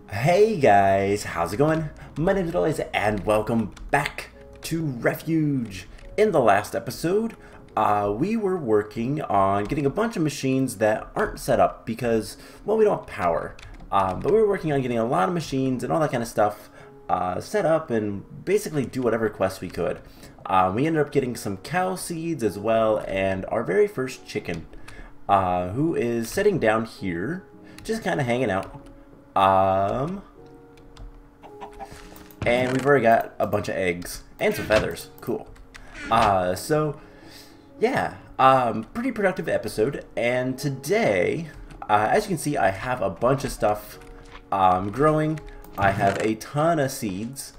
Hey guys, how's it going? My name is Elias and welcome back to Refuge. In the last episode, we were working on getting a bunch of machines that aren't set up because, well, we don't have power. But we were working on getting a lot of machines and all that kind of stuff set up and basically do whatever quests we could. We ended up getting some cow seeds as well and our very first chicken, who is sitting down here, just kind of hanging out. And we've already got a bunch of eggs and some feathers. Cool. Yeah, pretty productive episode. And today, as you can see, I have a bunch of stuff growing. I have a ton of seeds,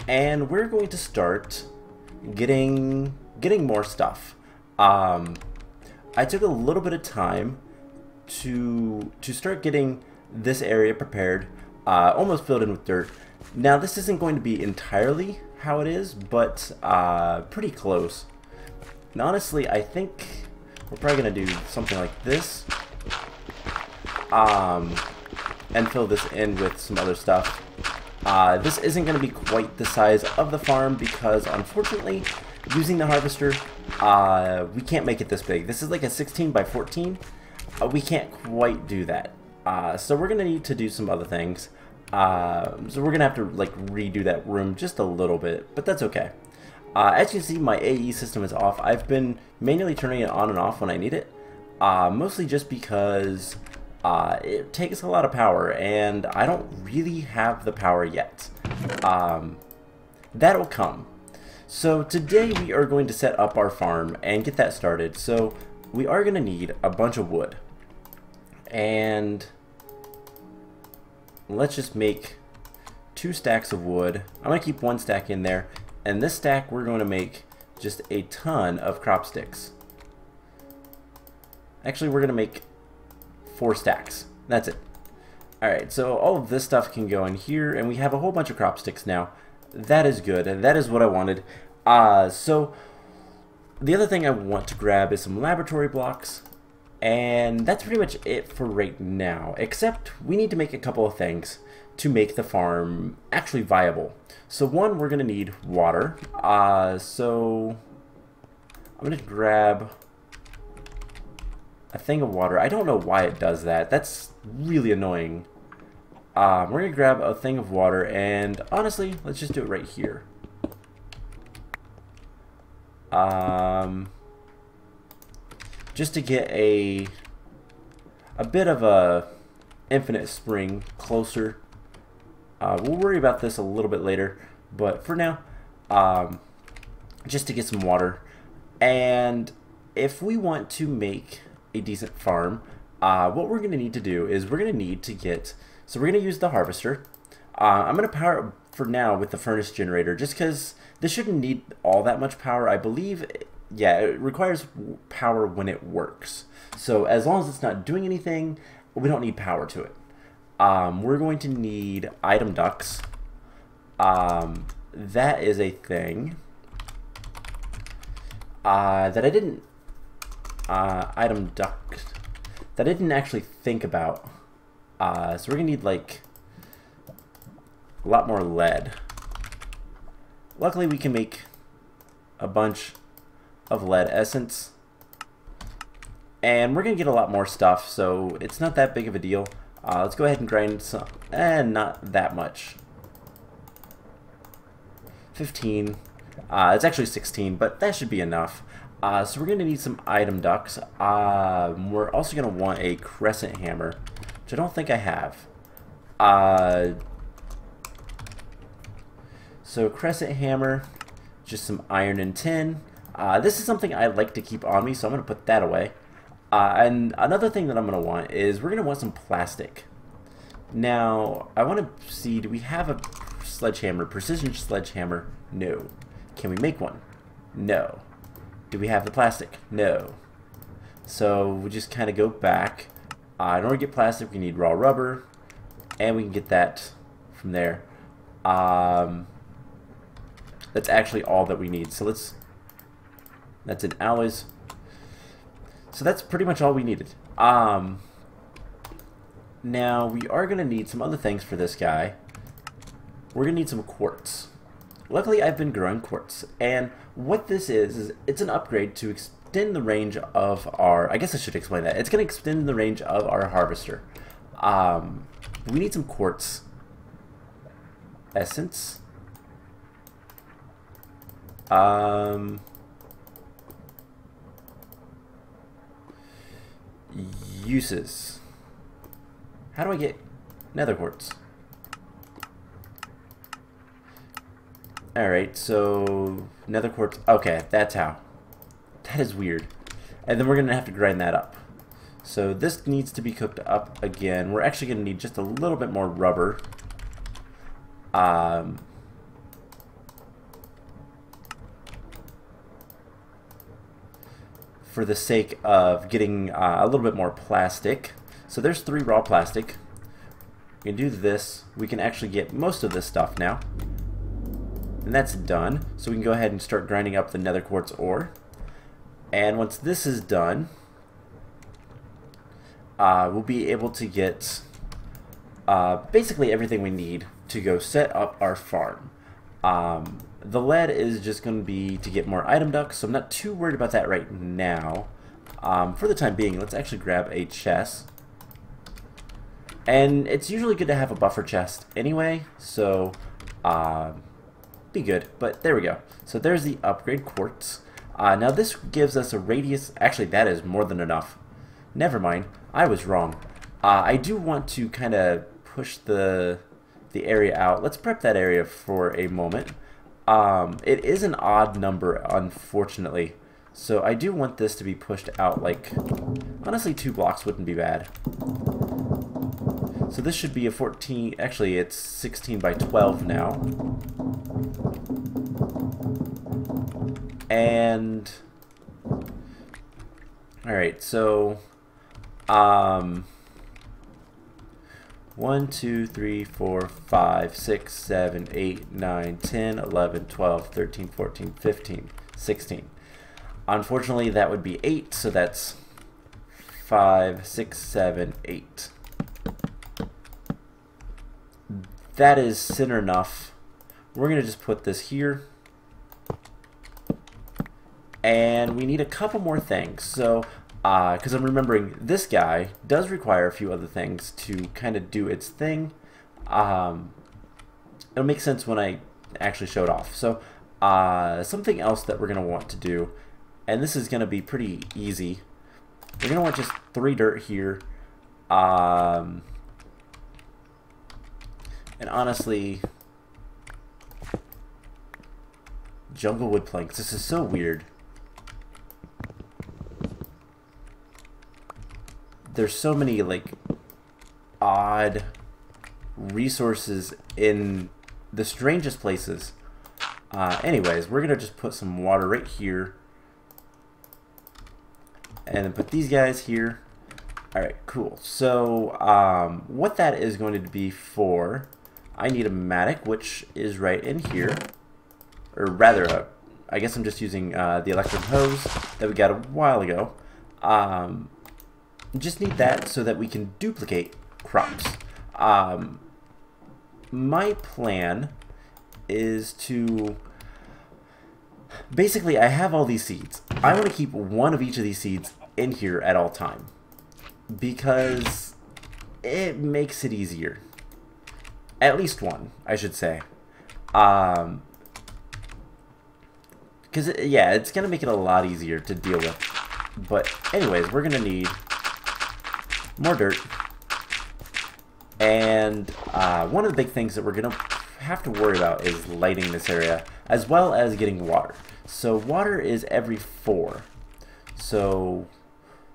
and we're going to start getting more stuff. I took a little bit of time to start getting this area prepared, almost filled in with dirt. Now this isn't going to be entirely how it is, but pretty close. And honestly, I think we're probably gonna do something like this, and fill this in with some other stuff. This isn't gonna be quite the size of the farm because unfortunately, using the harvester, we can't make it this big. This is like a 16 by 14. We can't quite do that. So we're gonna need to do some other things. So we're gonna have to like redo that room just a little bit, but that's okay. As you can see, my AE system is off. I've been manually turning it on and off when I need it, mostly just because it takes a lot of power, and I don't really have the power yet. That'll come. So today we are going to set up our farm and get that started. So we are gonna need a bunch of wood. And let's just make 2 stacks of wood. I'm going to keep 1 stack in there. And this stack we're going to make just a ton of crop sticks. Actually, we're going to make 4 stacks. That's it. Alright, so all of this stuff can go in here. And we have a whole bunch of crop sticks now. That is good. And that is what I wanted. So the other thing I want to grab is some laboratory blocks. And that's pretty much it for right now, except we need to make a couple of things to make the farm actually viable. So one, we're going to need water. So I'm going to grab a thing of water. I don't know why it does that. That's really annoying. We're going to grab a thing of water, and honestly, let's just do it right here. Just to get a bit of a infinite spring closer. We'll worry about this a little bit later, but for now, just to get some water. And if we want to make a decent farm, what we're going to need to do is we're going to need to get, so we're going to use the harvester. I'm going to power it for now with the furnace generator, just because this shouldn't need all that much power. I believe, yeah, it requires power when it works. So as long as it's not doing anything, we don't need power to it. We're going to need item ducts. That is a thing that I didn't item duct that I didn't actually think about. So we're gonna need like a lot more lead. Luckily, we can make a bunch of lead essence, and we're gonna get a lot more stuff, so it's not that big of a deal. Let's go ahead and grind some, and not that much. 15. It's actually 16, but that should be enough. So we're gonna need some item ducts. We're also gonna want a crescent hammer, which I don't think I have. So crescent hammer, just some iron and tin. This is something I like to keep on me, so I'm going to put that away. And another thing that I'm going to want is we're going to want some plastic. Now, I want to see, do we have a sledgehammer, precision sledgehammer? No. Can we make one? No. Do we have the plastic? No. So we just kind of go back. In order to get plastic, we need raw rubber, and we can get that from there. That's actually all that we need. So that's in alloys. So that's pretty much all we needed. Now, we are going to need some other things for this guy. We're going to need some quartz. Luckily, I've been growing quartz, and what this is it's an upgrade to extend the range of our... I guess I should explain that. It's going to extend the range of our harvester. We need some quartz essence. Uses. How do I get nether quartz? Alright, so nether quartz. Okay, that's how. That is weird. And then we're going to have to grind that up. So this needs to be cooked up again. We're actually going to need just a little bit more rubber. For the sake of getting a little bit more plastic. So there's 3 raw plastic. We can do this. We can actually get most of this stuff now. And that's done. So we can go ahead and start grinding up the nether quartz ore. And once this is done, we'll be able to get basically everything we need to go set up our farm. The lead is just going to be to get more item ducks, so I'm not too worried about that right now. For the time being, let's actually grab a chest. And it's usually good to have a buffer chest anyway, so be good. But there we go. So there's the upgrade quartz. Now this gives us a radius. Actually, that is more than enough. Never mind. I was wrong. I do want to kind of push the area out. Let's prep that area for a moment. It is an odd number, unfortunately. So I do want this to be pushed out, like, honestly 2 blocks wouldn't be bad. So this should be a 14, actually it's 16 by 12 now. And, alright, so, 1, 2, 3, 4, 5, 6, 7, 8, 9, 10, 11, 12, 13, 14, 15, 16. Unfortunately, that would be 8, so that's 5, 6, 7, 8. That is center enough. We're going to just put this here. And we need a couple more things. So, because I'm remembering this guy does require a few other things to kind of do its thing. It'll make sense when I actually show it off. So, something else that we're going to want to do, and this is going to be pretty easy. We're going to want just 3 dirt here. And honestly, jungle wood planks. This is so weird. There's so many, like, odd resources in the strangest places. Anyways, we're going to just put some water right here. And then put these guys here. Alright, cool. So, what that is going to be for... I need a mattock, which is right in here. Or rather, I guess I'm just using the electric hose that we got a while ago. Just need that so that we can duplicate crops. My plan is to... Basically, I have all these seeds. I want to keep one of each of these seeds in here at all time. Because it makes it easier. At least one, I should say. Because, yeah, it's going to make it a lot easier to deal with. But, anyways, we're going to need more dirt. And one of the big things that we're going to have to worry about is lighting this area, as well as getting water. So, water is every 4. So,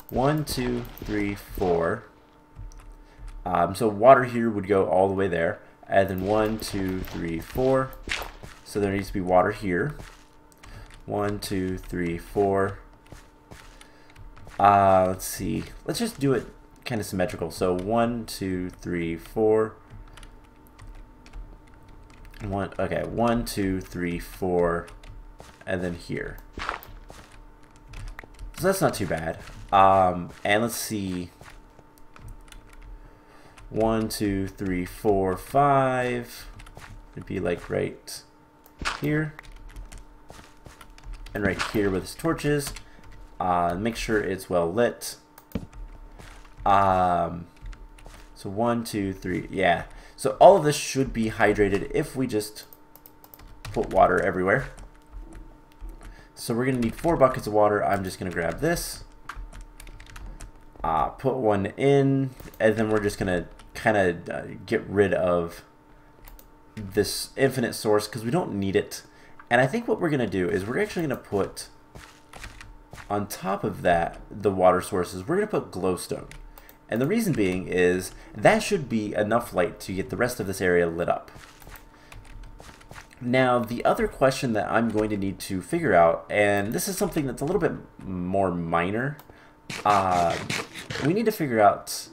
1, 2, 3, 4. So, water here would go all the way there. And then 1, 2, 3, 4. So there needs to be water here. 1, 2, 3, 4. Let's see. Let's just do it kind of symmetrical. So 1, 2, 3, 4. Okay, 1, 2, 3, 4. And then here. So that's not too bad. And let's see. 1, 2, 3, 4, 5. It'd be like right here. And right here with his torches. Make sure it's well lit. So 1, 2, 3, yeah. So all of this should be hydrated if we just put water everywhere. So we're gonna need 4 buckets of water. I'm just gonna grab this, put one in, and then we're just gonna kind of get rid of this infinite source because we don't need it. And I think what we're gonna do is we're actually gonna put on top of that the water sources. We're gonna put glowstone. And the reason being is that should be enough light to get the rest of this area lit up. Now, the other question that I'm going to need to figure out, and this is something that's a little bit more minor, we need to figure out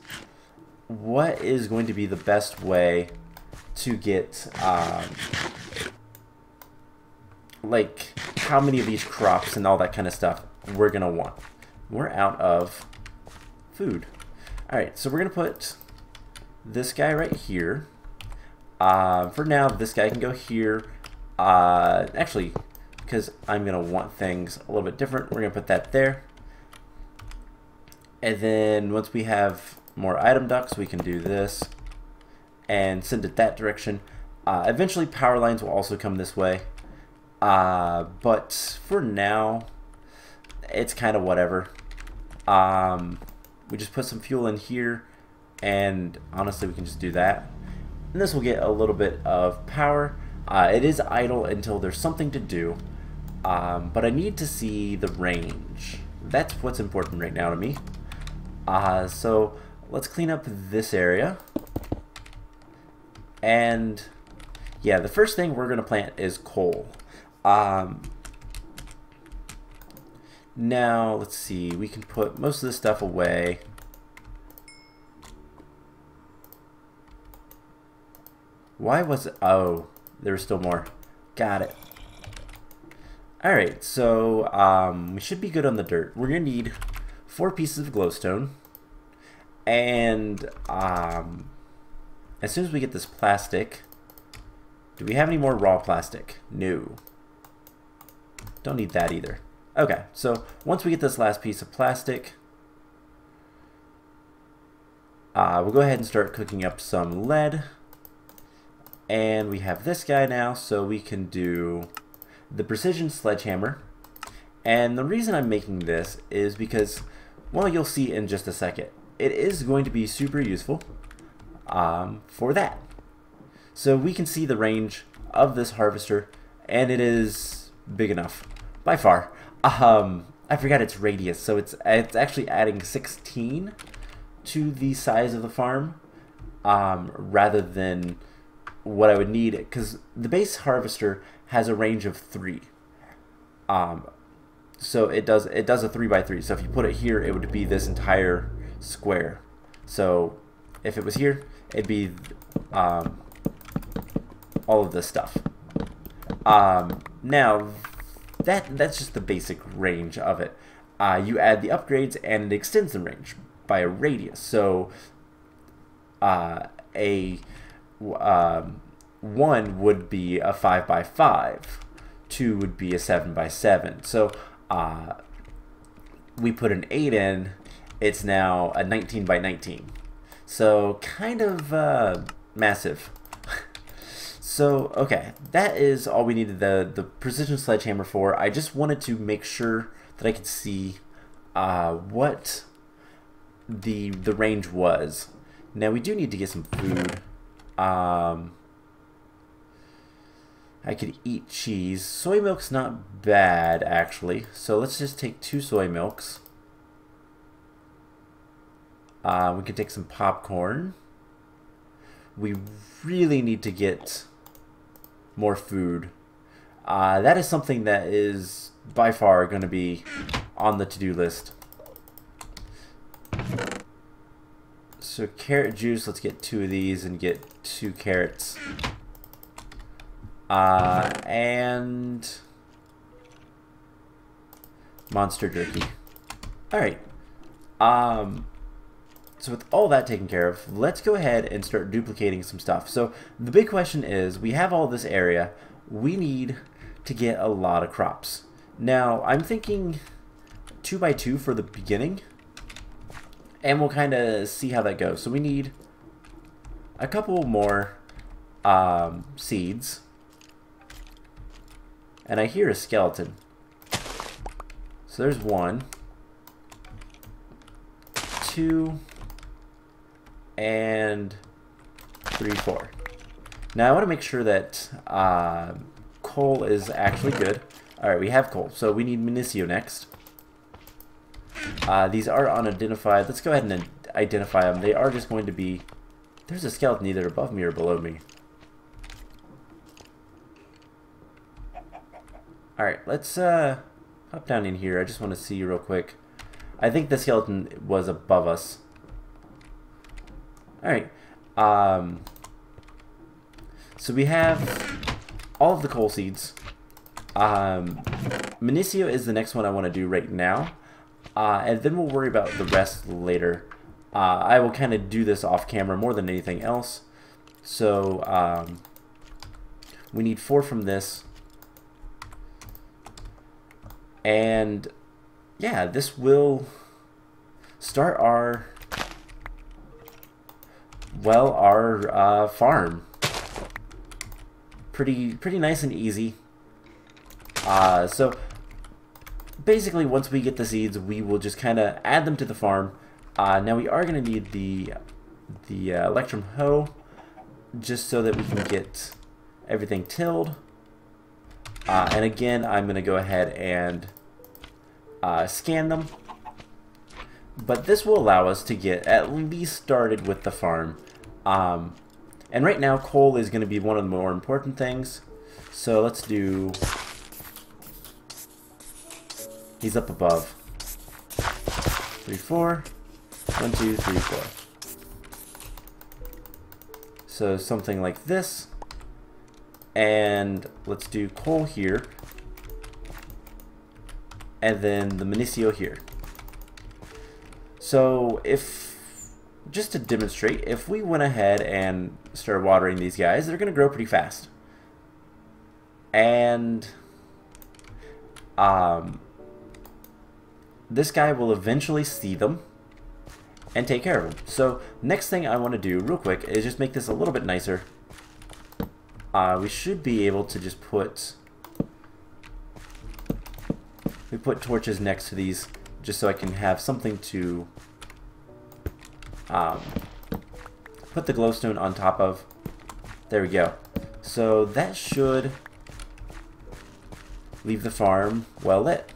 what is going to be the best way to get, like, how many of these crops and all that kind of stuff we're going to want. We're out of food. Alright, so we're going to put this guy right here. For now, this guy can go here. Actually, because I'm going to want things a little bit different, we're going to put that there. And then once we have more item ducts, we can do this and send it that direction. Eventually, power lines will also come this way. But for now, it's kind of whatever. We just put some fuel in here, and honestly, we can just do that. And this will get a little bit of power. It is idle until there's something to do, but I need to see the range. That's what's important right now to me. So let's clean up this area. And yeah, the first thing we're going to plant is coal. Now, let's see, we can put most of this stuff away. Why was it? Oh, there's still more. Got it. Alright, so we should be good on the dirt. We're going to need 4 pieces of glowstone. And as soon as we get this plastic, do we have any more raw plastic? No. Don't need that either. Okay, so once we get this last piece of plastic, we'll go ahead and start cooking up some lead. And we have this guy now, so we can do the precision sledgehammer. And the reason I'm making this is because, well, you'll see in just a second, it is going to be super useful for that. So we can see the range of this harvester, and it is big enough, by far. I forgot its radius, so it's actually adding 16 to the size of the farm, rather than what I would need, because the base harvester has a range of 3. So it does a 3x3. So if you put it here, it would be this entire square. So if it was here, it'd be all of this stuff. Now that's just the basic range of it. You add the upgrades and it extends the range by a radius. So a 1 would be a 5x5, 2 would be a 7x7. So we put an 8 in, it's now a 19x19. So kind of massive. So okay, that is all we needed the precision sledgehammer for. I just wanted to make sure that I could see what the range was. Now we do need to get some food. I could eat cheese. Soy milk's not bad, actually. So let's just take 2 soy milks. We could take some popcorn. We really need to get more food. That is something that is by far going to be on the to-do list. So carrot juice, let's get 2 of these and get 2 carrots. And monster jerky. Alright. So with all that taken care of, let's go ahead and start duplicating some stuff. So the big question is, we have all this area, we need to get a lot of crops. Now, I'm thinking 2 by 2 for the beginning, and we'll kind of see how that goes. So we need a couple more seeds, and I hear a skeleton. So there's 1, 2, and 3, 4. Now I want to make sure that coal is actually good. Alright, we have coal, so we need Municio next. These are unidentified. Let's go ahead and identify them. They are just going to be... There's a skeleton either above me or below me. Alright, let's hop down in here. I just want to see real quick. I think the skeleton was above us. Alright. So we have all of the coal seeds. Municio is the next one I want to do right now. And then we'll worry about the rest later. I will kind of do this off camera more than anything else. So we need 4 from this. And yeah, this will start our farm. Pretty nice and easy. So basically, once we get the seeds, we will just kind of add them to the farm. Now we are going to need the electrum hoe, just so that we can get everything tilled. And again, I'm going to go ahead and scan them. But this will allow us to get at least started with the farm. And right now, coal is going to be one of the more important things. So let's do... He's up above. 3, 4. 1, 2, 3, 4. So something like this. And let's do coal here. And then the Municio here. So if, just to demonstrate, if we went ahead and started watering these guys, they're going to grow pretty fast. And this guy will eventually see them and take care of them. So next thing I want to do real quick is just make this a little bit nicer. We should be able to just put torches next to these, just so I can have something to put the glowstone on top of. There we go. So that should leave the farm well lit.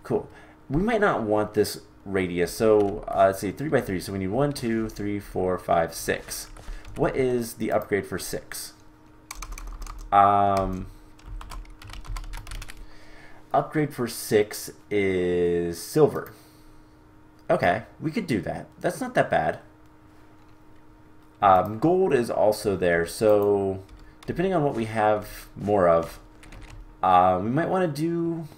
Cool. We might not want this radius, so let's see, 3 by 3. So we need 1, 2, 3, 4, 5, 6. What is the upgrade for 6? Upgrade for 6 is silver. Okay, we could do that. That's not that bad. Gold is also there, so depending on what we have more of, we might want to do...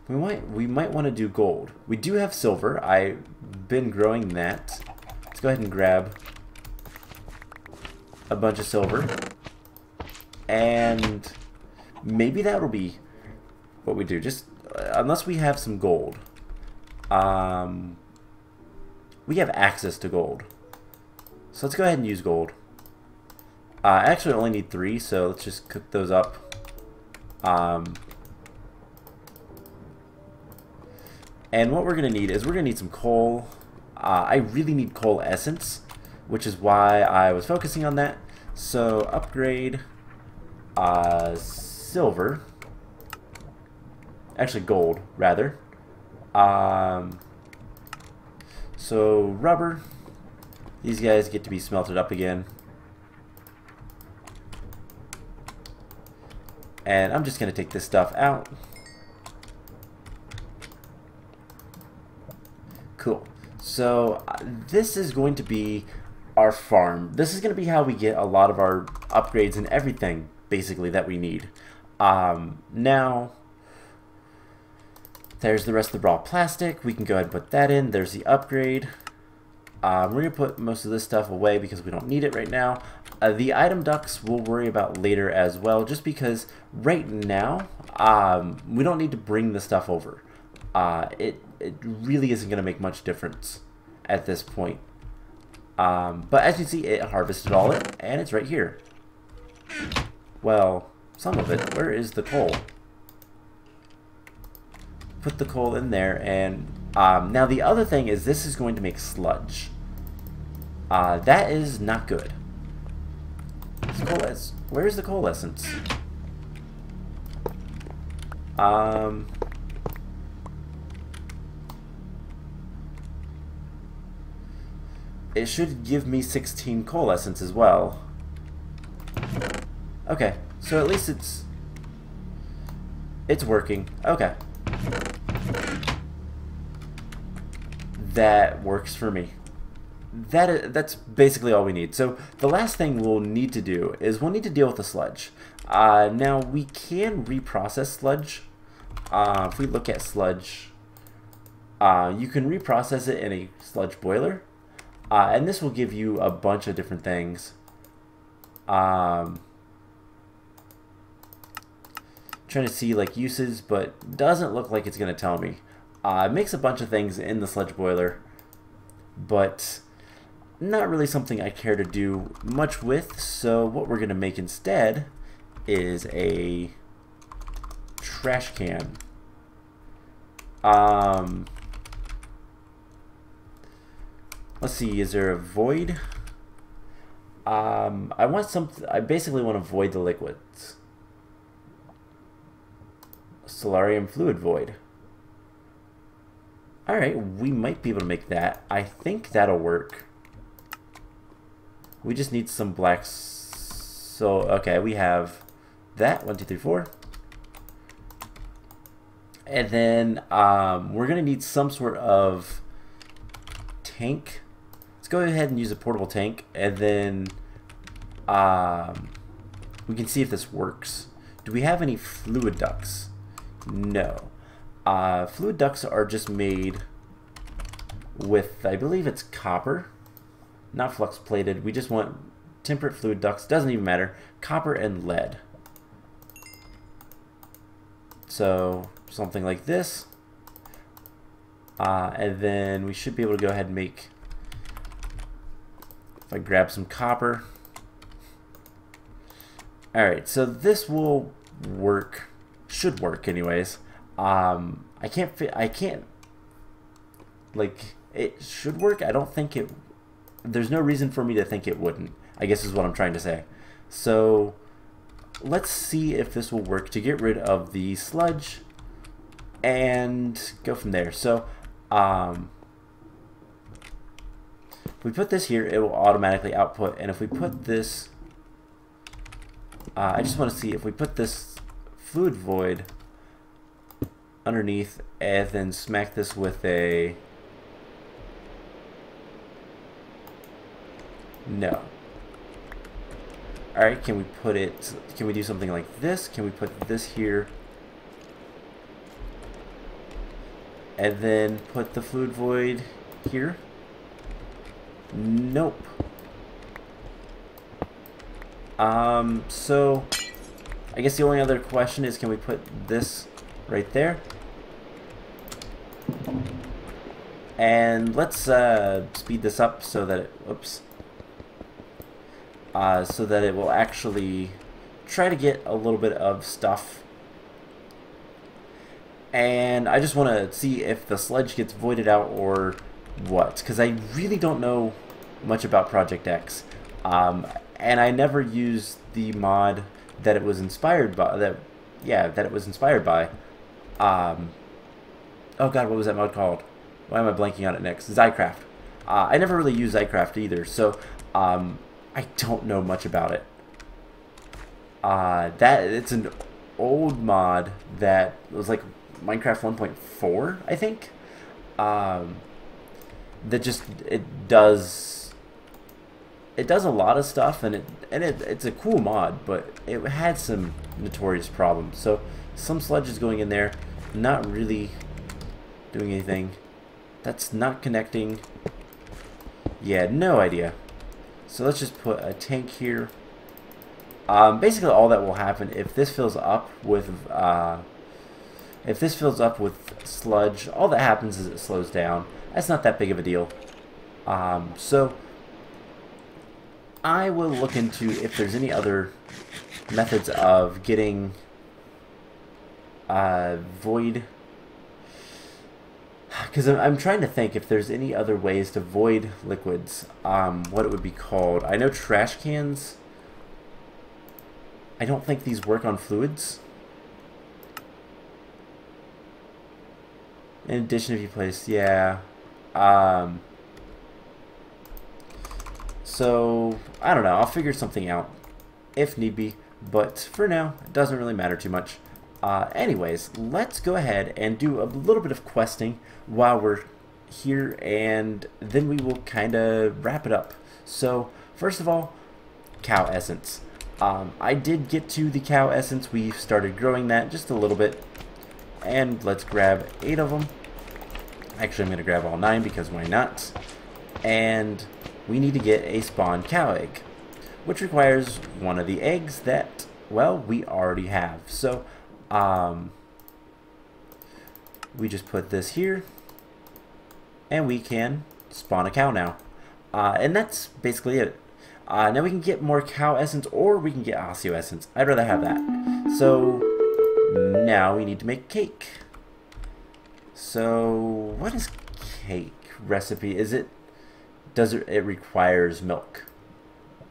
We might want to do gold. We do have silver. I've been growing that. Let's go ahead and grab a bunch of silver. And maybe that'll be what we do. Just unless we have some gold. We have access to gold. So let's go ahead and use gold. I actually only need 3, so let's just cook those up. And what we're going to need is we're going to need some coal. I really need coal essence, which is why I was focusing on that. So upgrade silver. Actually gold, rather. So rubber. These guys get to be smelted up again. And I'm just going to take this stuff out. Cool. So this is going to be our farm. This is going to be how we get a lot of our upgrades and everything, basically, that we need. Now, there's the rest of the raw plastic. We can go ahead and put that in. There's the upgrade. We're going to put most of this stuff away because we don't need it right now. The item ducts we'll worry about later as well, just because right now we don't need to bring the stuff over. It really isn't going to make much difference at this point. But as you see, it harvested all it, and it's right here. Well, some of it. Where is the coal? Put the coal in there, and now the other thing is this is going to make sludge. That is not good. Where is the coal essence? It should give me 16 coal essence as well. Okay, so at least it's working. Okay. That works for me. That's basically all we need. So the last thing we'll need to do is we'll need to deal with the sludge. Now we can reprocess sludge. If we look at sludge, you can reprocess it in a sludge boiler, and this will give you a bunch of different things. Trying to see like uses, but doesn't look like it's going to tell me. It makes a bunch of things in the sludge boiler, but not really something I care to do much with. So what we're going to make instead is a trash can. Let's see, is there a void? I basically want to void the liquids. Solarium fluid void. Alright, we might be able to make that. I think that'll work. We just need some blacks. So, okay, we have that. 1, 2, 3, 4. And then we're going to need some sort of tank. Let's go ahead and use a portable tank. And then we can see if this works. Do we have any fluid ducts? No. Fluid ducts are just made with, I believe it's copper, not flux plated. We just want temperate fluid ducts, doesn't even matter, copper and lead. So something like this, and then we should be able to go ahead and make, if I grab some copper. Alright, so this will work, should work anyways. I can't, like, it should work. I don't think it, there's no reason for me to think it wouldn't, I guess is what I'm trying to say. So let's see if this will work to get rid of the sludge and go from there. So if we put this here, it will automatically output, and if we put this, I just want to see if we put this fluid void underneath and then smack this with a no. Alright, can we put it, can we do something like this? Can we put this here and then put the fluid void here? Nope. So I guess the only other question is, can we put this right there? And let's speed this up so that it, oops, so that it will actually try to get a little bit of stuff. And I just want to see if the sludge gets voided out or what, because I really don't know much about Project X, and I never used the mod that it was inspired by. That it was inspired by. Oh god, what was that mod called? Why am I blanking on it next? Zycraft. I never really used Zycraft either, so I don't know much about it. It's an old mod that was like Minecraft 1.4, I think. That just it does a lot of stuff, and it's a cool mod, but it had some notorious problems. So some sludge is going in there, not really doing anything. That's not connecting. Yeah, no idea. So let's just put a tank here. Basically, all that will happen if this fills up with sludge, all that happens is it slows down. That's not that big of a deal. So I will look into if there's any other methods of getting void, because I'm trying to think if there's any other ways to void liquids, what it would be called. I know trash cans, I don't think these work on fluids. In addition, if you place, yeah. So, I don't know, I'll figure something out if need be, but for now, it doesn't really matter too much. Anyways, let's go ahead and do a little bit of questing while we're here, and then we will kind of wrap it up. So, first of all, cow essence. I did get to the cow essence. We started growing that just a little bit, and let's grab 8 of them. Actually, I'm going to grab all 9 because why not? And we need to get a spawn cow egg, which requires one of the eggs that, well, we already have. So, we just put this here, and we can spawn a cow now. And that's basically it. Now we can get more cow essence, or we can get osseo essence. I'd rather have that. So, now we need to make cake. So, what is cake recipe? It requires milk.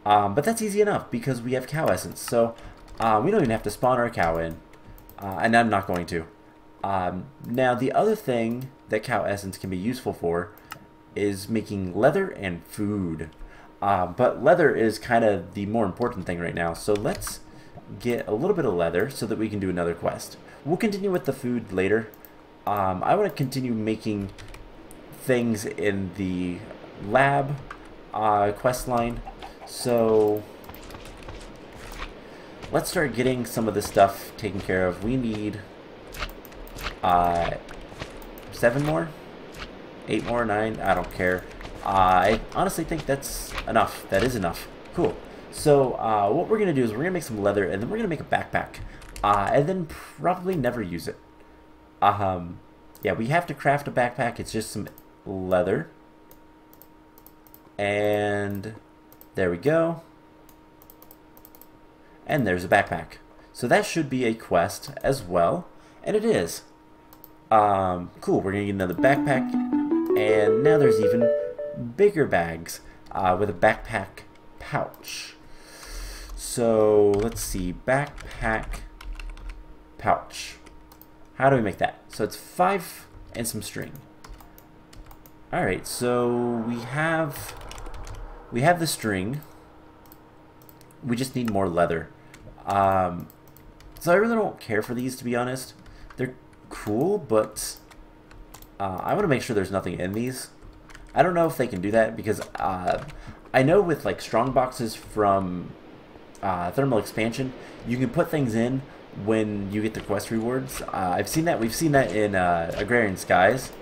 But that's easy enough because we have cow essence. So, we don't even have to spawn our cow in. And I'm not going to. Now, the other thing that cow essence can be useful for is making leather and food. But leather is kind of the more important thing right now. So let's get a little bit of leather so that we can do another quest. We'll continue with the food later. I want to continue making things in the lab quest line. So let's start getting some of this stuff taken care of. We need 7 more? 8 more? 9? I don't care. I honestly think that's enough. That is enough. Cool. So what we're going to do is we're going to make some leather, and then we're going to make a backpack. And then probably never use it. Yeah, we have to craft a backpack. It's just some leather. And there we go. And there's a backpack. So that should be a quest as well. And it is. Cool, we're going to get another backpack. And now there's even bigger bags with a backpack pouch. So let's see, backpack pouch. How do we make that? So it's 5 and some string. Alright, so we have the string. We just need more leather. So I really don't care for these, to be honest. They're cool, but I want to make sure there's nothing in these. I don't know if they can do that because I know with like strong boxes from thermal expansion, you can put things in when you get the quest rewards. I've seen that. We've seen that in Agrarian Skies,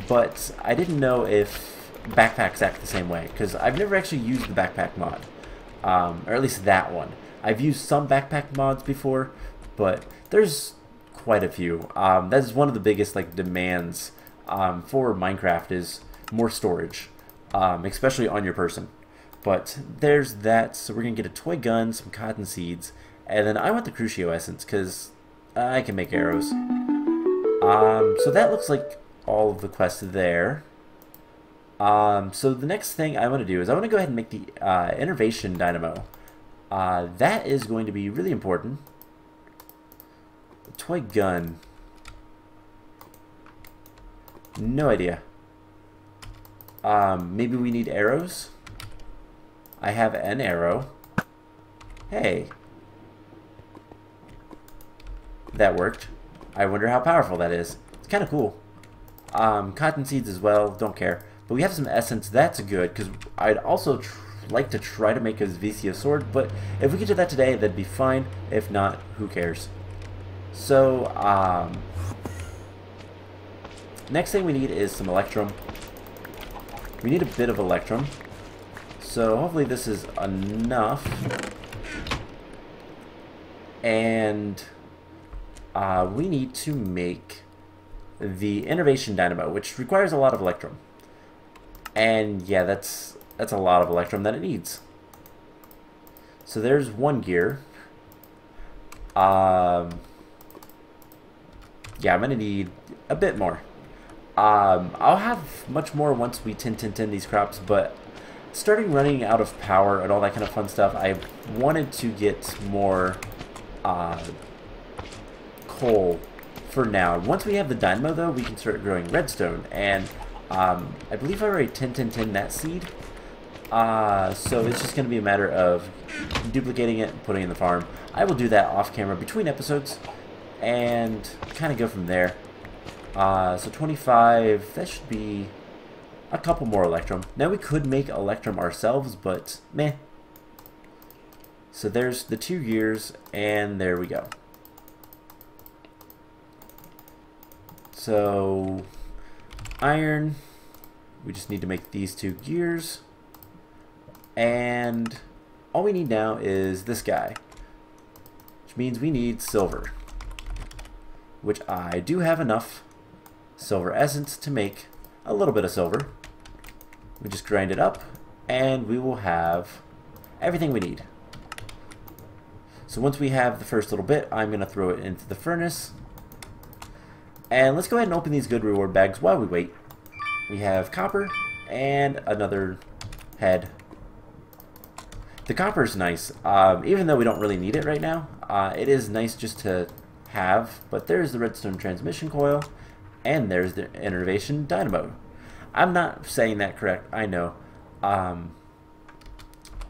but I didn't know if backpacks act the same way because I've never actually used the backpack mod, or at least that one. I've used some backpack mods before, but there's quite a few. That's one of the biggest like demands for Minecraft is more storage, especially on your person. But there's that. So we're gonna get a toy gun, some cotton seeds, and then I want the Crucio essence because I can make arrows. So that looks like all of the quests there. So the next thing I want to do is I want to go ahead and make the innervation dynamo. That is going to be really important. The toy gun. No idea. Maybe we need arrows? I have an arrow. Hey. That worked. I wonder how powerful that is. It's kind of cool. Cotton seeds as well, don't care. But we have some essence, that's good, because I'd also like to try to make a Vicia sword, but if we could do that today, that'd be fine. If not, who cares? So, next thing we need is some electrum. We need a bit of electrum. So hopefully this is enough. And we need to make the innervation dynamo, which requires a lot of electrum. And yeah, that's a lot of electrum that it needs. So there's one gear. Yeah, I'm gonna need a bit more. I'll have much more once we tin these crops, but starting running out of power and all that kind of fun stuff, I wanted to get more coal for now. Once we have the dynamo, though, we can start growing redstone, and I believe I already tin that seed. So it's just going to be a matter of duplicating it and putting it in the farm. I will do that off camera between episodes and kind of go from there. So 25, that should be a couple more electrum. Now we could make electrum ourselves, but meh. So there's the 2 gears, and there we go. So iron, we just need to make these 2 gears. And all we need now is this guy, which means we need silver, which I do have enough silver essence to make a little bit of silver. We just grind it up and we will have everything we need. So once we have the first little bit, I'm going to throw it into the furnace. And let's go ahead and open these good reward bags while we wait. We have copper and another head. The copper is nice, even though we don't really need it right now. It is nice just to have, but there's the redstone transmission coil, and there's the innervation dynamo. I'm not saying that correct, I know.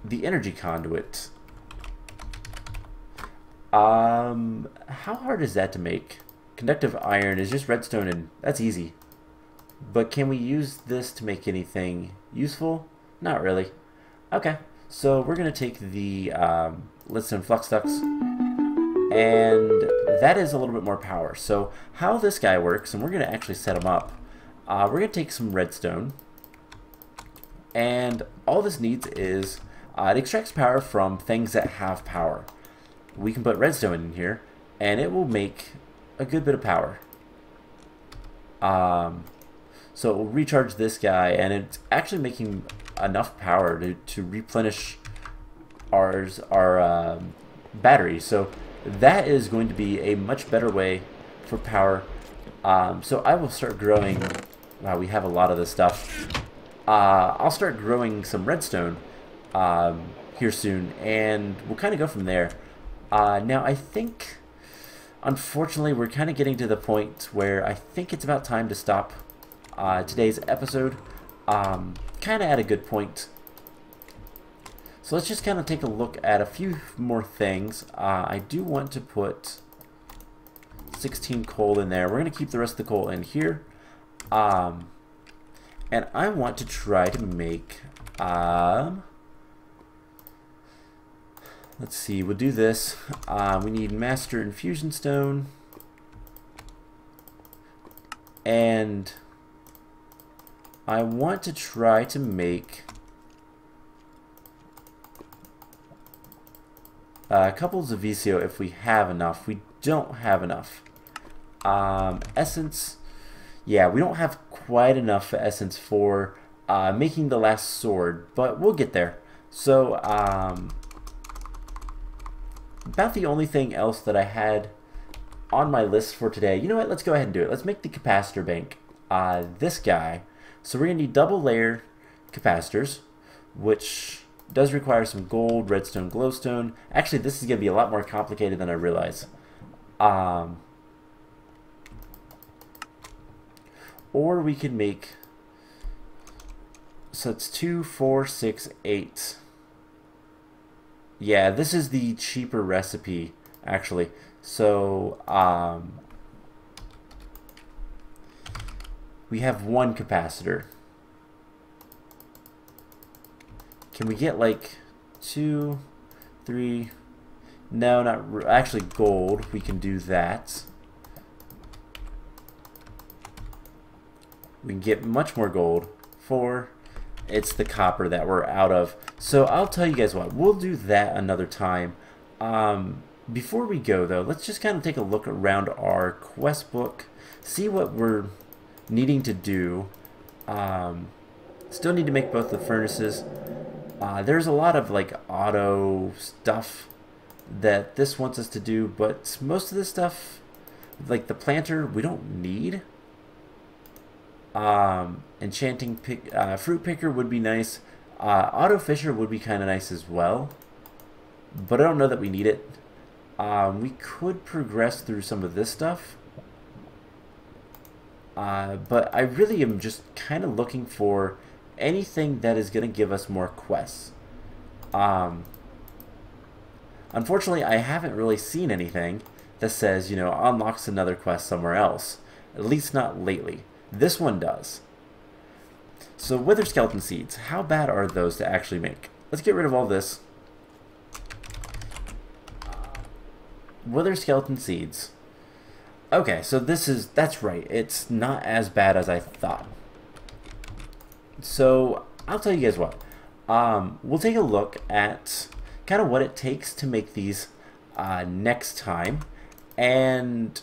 The energy conduit. How hard is that to make? Conductive iron is just redstone, and that's easy. But can we use this to make anything useful? Not really. Okay. So we're going to take the leadstone flux ducts, and that is a little bit more power. So how this guy works, and we're going to actually set him up, we're going to take some redstone, and all this needs is, it extracts power from things that have power. We can put redstone in here, and it will make a good bit of power. So it will recharge this guy, and it's actually making enough power to replenish our battery. So that is going to be a much better way for power. So I will start growing. Wow, we have a lot of this stuff. I'll start growing some redstone here soon, and we'll kind of go from there. Now I think, unfortunately, we're kind of getting to the point where I think it's about time to stop today's episode. Kind of at a good point. So let's just kind of take a look at a few more things. I do want to put 16 coal in there. We're going to keep the rest of the coal in here. And I want to try to make, let's see, we'll do this. We need master infusion stone. And I want to try to make a couple of Vicio if we have enough. We don't have enough. Essence, yeah, we don't have quite enough essence for making the last sword, but we'll get there. So, about the only thing else that I had on my list for today, you know what, let's go ahead and do it. Let's make the capacitor bank. This guy. So we're going to need double layer capacitors, which does require some gold, redstone, glowstone. Actually, this is going to be a lot more complicated than I realize. Or we could make, so it's 2, 4, 6, 8. Yeah, this is the cheaper recipe, actually. So, we have 1 capacitor. Can we get like 2, 3? No, not actually gold. We can do that. We can get much more gold. 4, it's the copper that we're out of. So I'll tell you guys what, we'll do that another time. Before we go though, let's just kind of take a look around our quest book, see what we're needing to do. Still need to make both the furnaces. There's a lot of like auto stuff that this wants us to do, but most of this stuff, like the planter, we don't need. Enchanting fruit picker would be nice. Auto fisher would be kind of nice as well, but I don't know that we need it. We could progress through some of this stuff, but I really am just kind of looking for anything that is going to give us more quests. Unfortunately, I haven't really seen anything that says, you know, unlocks another quest somewhere else. At least not lately. This one does. So wither skeleton seeds, how bad are those to actually make? Let's get rid of all this. Wither skeleton seeds. Okay, so that's right. It's not as bad as I thought. So I'll tell you guys what. We'll take a look at kind of what it takes to make these next time, and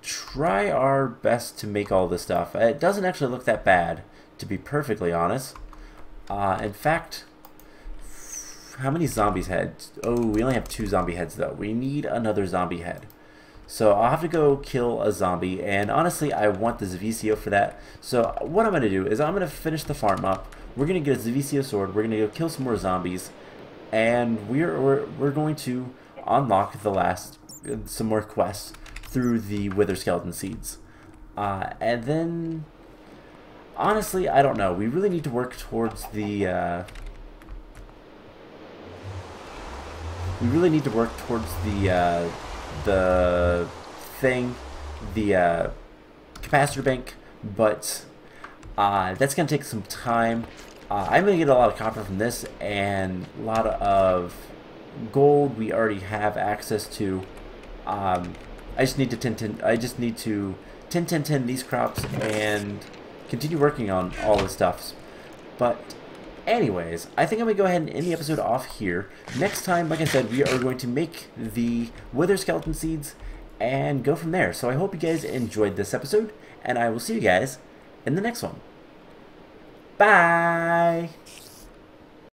try our best to make all this stuff. It doesn't actually look that bad, to be perfectly honest. In fact, how many zombies heads? Oh, we only have 2 zombie heads though. We need another zombie head. So I'll have to go kill a zombie, and honestly I want the Zavicio for that. So what I'm going to do is I'm going to finish the farm up. We're going to get a Zavicio sword, we're going to go kill some more zombies, and we're going to unlock some more quests through the wither skeleton seeds. And then honestly, I don't know, we really need to work towards the capacitor bank, but that's going to take some time. I'm going to get a lot of copper from this, and a lot of gold we already have access to. I just need to 10 these crops and continue working on all this stuff. But anyways, I think I'm going to go ahead and end the episode off here. Next time, like I said, we are going to make the wither skeleton seeds and go from there. So I hope you guys enjoyed this episode, and I will see you guys in the next one. Bye!